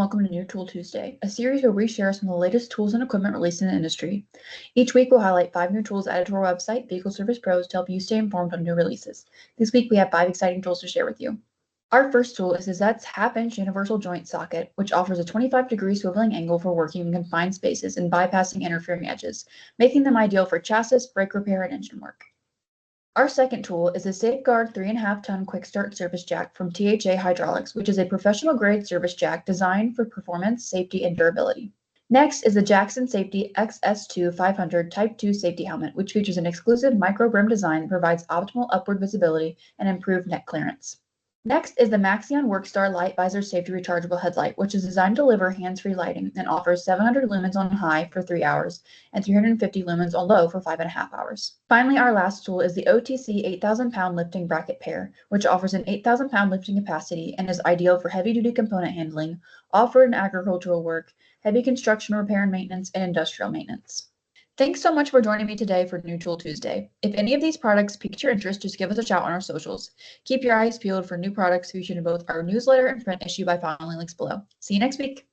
welcome to New Tool Tuesday, a series where we share some of the latest tools and equipment released in the industry. Each week, we'll highlight 5 new tools added to our website, Vehicle Service Pros, to help you stay informed on new releases. This week, we have 5 exciting tools to share with you. Our first tool is the Zet's half-inch universal joint socket, which offers a 25-degree swiveling angle for working in confined spaces and bypassing interfering edges, making them ideal for chassis, brake repair, and engine work. Our second tool is the Safeguard 3.5-ton Quick Start Service Jack from THA Hydraulics, which is a professional-grade service jack designed for performance, safety, and durability. Next is the Jackson Safety XS2 500 Type 2 safety helmet, which features an exclusive micro-brim design that provides optimal upward visibility and improved neck clearance. Next is the Maxion Workstar Light Visor Safety Rechargeable Headlight, which is designed to deliver hands-free lighting and offers 700 lumens on high for 3 hours and 350 lumens on low for 5.5 hours. Finally, our last tool is the OTC 8,000-pound lifting bracket pair, which offers an 8,000-pound lifting capacity and is ideal for heavy-duty component handling, off-road and agricultural work, heavy construction repair and maintenance, and industrial maintenance. Thanks so much for joining me today for New Tool Tuesday. If any of these products piqued your interest, just give us a shout on our socials. Keep your eyes peeled for new products featured in both our newsletter and print issue by following links below. See you next week.